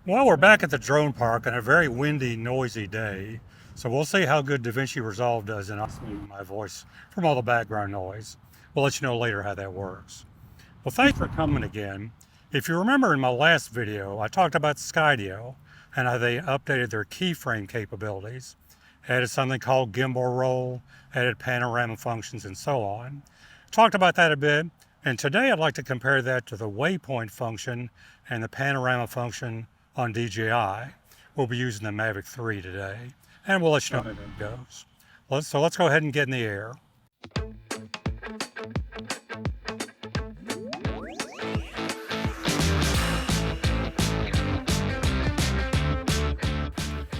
Well, we're back at the drone park on a very windy, noisy day. So we'll see how good DaVinci Resolve does in isolating my voice from all the background noise. We'll let you know later how that works. Well, thanks for coming again. If you remember in my last video, I talked about Skydio and how they updated their keyframe capabilities, added something called gimbal roll, added panorama functions, and so on. Talked about that a bit, and today I'd like to compare that to the waypoint function and the panorama function on DJI. We'll be using the Mavic 3 today, and we'll let you know how it goes. So let's go ahead and get in the air.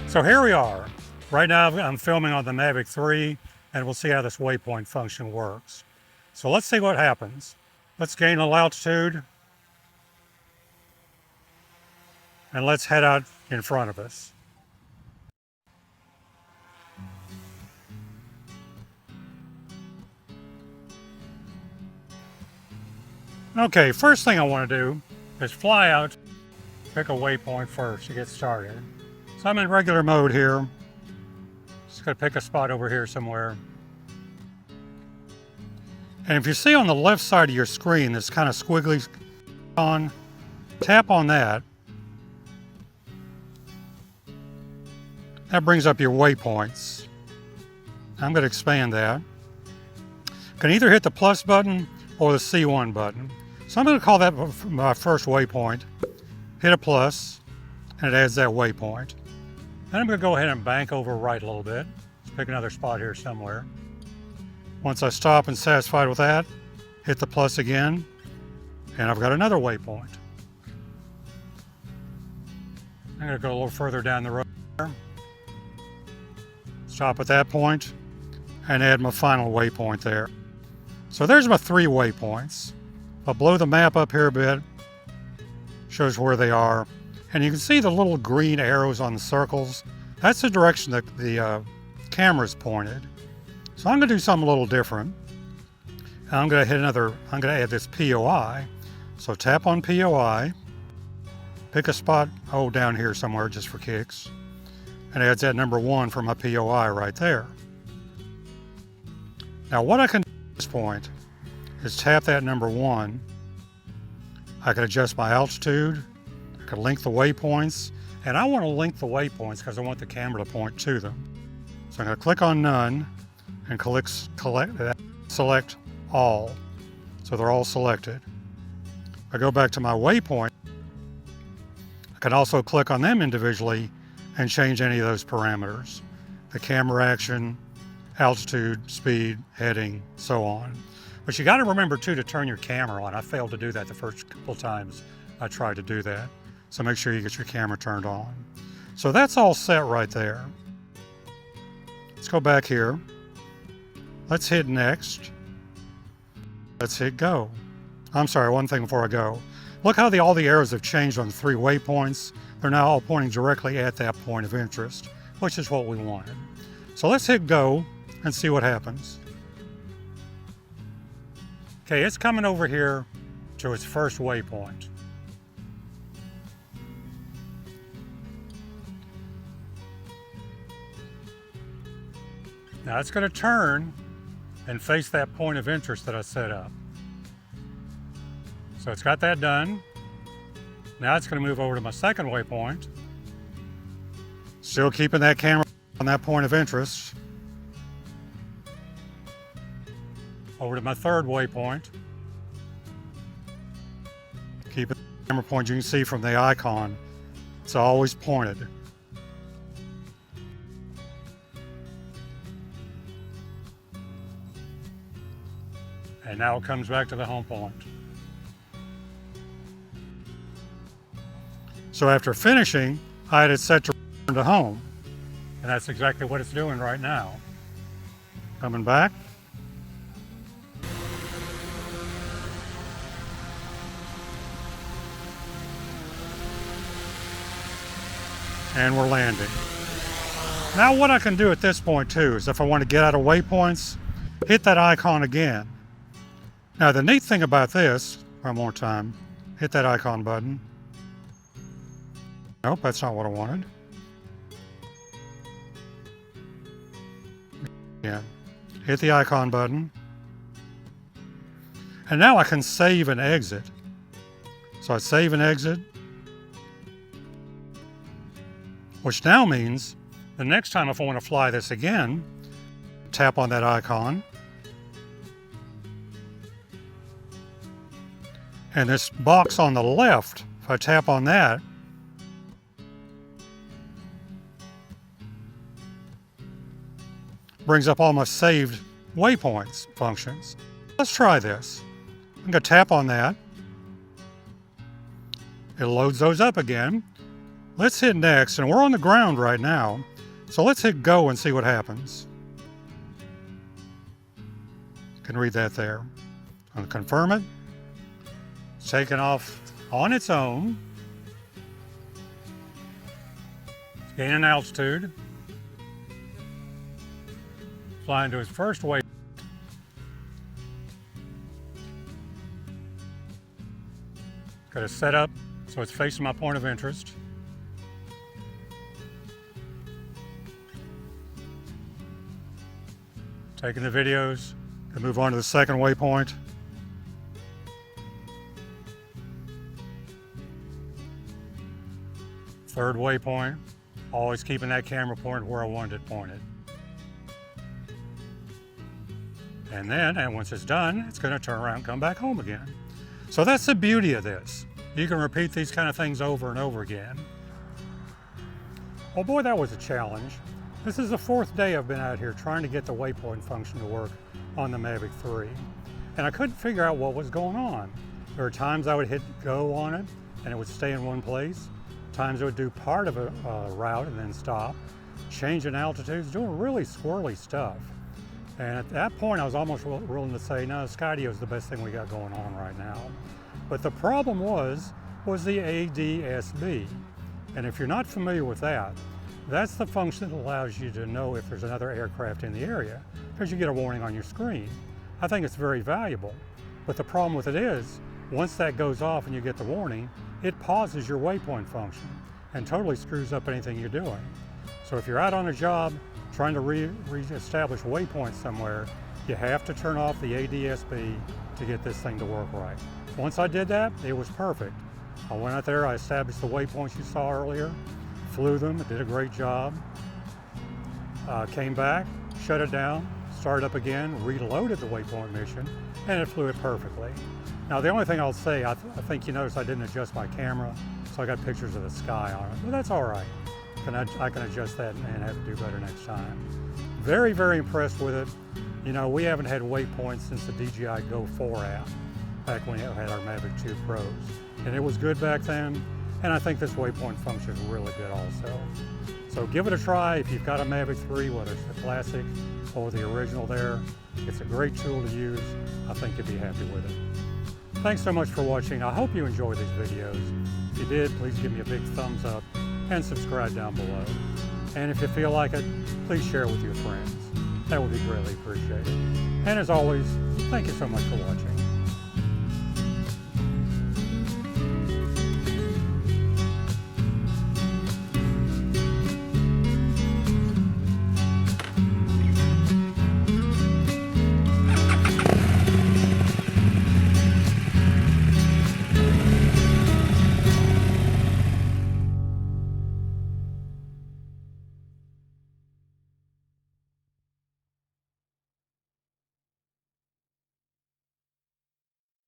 So here we are. Right now I'm filming on the Mavic 3, and we'll see how this waypoint function works. So let's see what happens. Let's gain a little altitude, and let's head out in front of us. Okay, first thing I want to do is fly out, pick a waypoint first to get started. So I'm in regular mode here. Just gonna pick a spot over here somewhere. And if you see on the left side of your screen this kind of squiggly on, tap on that. That brings up your waypoints. I'm going to expand that. You can either hit the plus button or the C1 button. So I'm going to call that my first waypoint. Hit a plus, and it adds that waypoint. Then I'm going to go ahead and bank over right a little bit. Let's pick another spot here somewhere. Once I stop and satisfied with that, hit the plus again, and I've got another waypoint. I'm going to go a little further down the road there. Stop at that point and add my final waypoint there. So there's my 3 waypoints. I'll blow the map up here a bit, shows where they are. And you can see the little green arrows on the circles. That's the direction that the camera's pointed. So I'm going to do something a little different. I'm going to add this POI. So tap on POI, pick a spot, down here somewhere just for kicks, and adds that number 1 for my POI right there. Now what I can do at this point is tap that number 1. I can adjust my altitude, I can link the waypoints, and I want to link the waypoints because I want the camera to point to them. So I'm going to click on none and select all. So they're all selected. If I go back to my waypoint, I can also click on them individually and change any of those parameters. The camera action, altitude, speed, heading, so on. But you got to remember too to turn your camera on. I failed to do that the first couple times I tried to do that. So make sure you get your camera turned on. So that's all set right there. Let's go back here. Let's hit next. Let's hit go. I'm sorry, one thing before I go. Look how all the arrows have changed on the 3 waypoints. They're now all pointing directly at that point of interest, which is what we wanted. So let's hit go and see what happens. Okay, it's coming over here to its first waypoint. Now it's going to turn and face that point of interest that I set up. So it's got that done. Now it's going to move over to my second waypoint. Still keeping that camera on that point of interest. Over to my third waypoint. Keeping the camera point, you can see from the icon, it's always pointed. And now it comes back to the home point. So after finishing, I had it set to return to home. And that's exactly what it's doing right now. Coming back. And we're landing. Now what I can do at this point too is if I want to get out of waypoints, hit that icon again. Now the neat thing about this, one more time, hit that icon button. Nope, that's not what I wanted. Yeah, hit the icon button. And now I can save and exit. So I save and exit, which now means the next time if I want to fly this again, tap on that icon. And this box on the left, if I tap on that, brings up all my saved waypoints functions. Let's try this. I'm going to tap on that. It loads those up again. Let's hit next, and we're on the ground right now. So let's hit go and see what happens. You can read that there. I'm going to confirm it. It's taken off on its own. It's gaining altitude. Flying to its first waypoint. Got it set up so it's facing my point of interest. Taking the videos, and move on to the second waypoint. Third waypoint, always keeping that camera pointed where I wanted it pointed. And once it's done, it's going to turn around and come back home again. So that's the beauty of this. You can repeat these kind of things over and over again. Oh boy, that was a challenge. This is the fourth day I've been out here trying to get the waypoint function to work on the Mavic 3. And I couldn't figure out what was going on. There were times I would hit go on it and it would stay in one place. Times it would do part of a route and then stop. Changing altitudes, doing really squirrely stuff. And at that point, I was almost willing to say, no, Skydio is the best thing we got going on right now. But the problem was the ADSB. And if you're not familiar with that, that's the function that allows you to know if there's another aircraft in the area, because you get a warning on your screen. I think it's very valuable. But the problem with it is, once that goes off and you get the warning, it pauses your waypoint function and totally screws up anything you're doing. So if you're out on a job, trying to re-establish waypoints somewhere, you have to turn off the ADSB to get this thing to work right. Once I did that, it was perfect. I went out there, I established the waypoints you saw earlier, flew them, it did a great job. Came back, shut it down, started up again, reloaded the waypoint mission, and it flew it perfectly. Now the only thing I'll say, I think you noticed I didn't adjust my camera, so I got pictures of the sky on it, but that's all right. I can adjust that and have to do better next time. Very, very impressed with it. You know, we haven't had waypoints since the DJI Go 4 app, back when we had our Mavic 2 Pros. And it was good back then, and I think this waypoint function is really good also. So give it a try if you've got a Mavic 3, whether it's the classic or the original there. It's a great tool to use. I think you'll be happy with it. Thanks so much for watching. I hope you enjoyed these videos. If you did, please give me a big thumbs up and subscribe down below. And if you feel like it, please share it with your friends. That would be greatly appreciated. And as always, thank you so much for watching.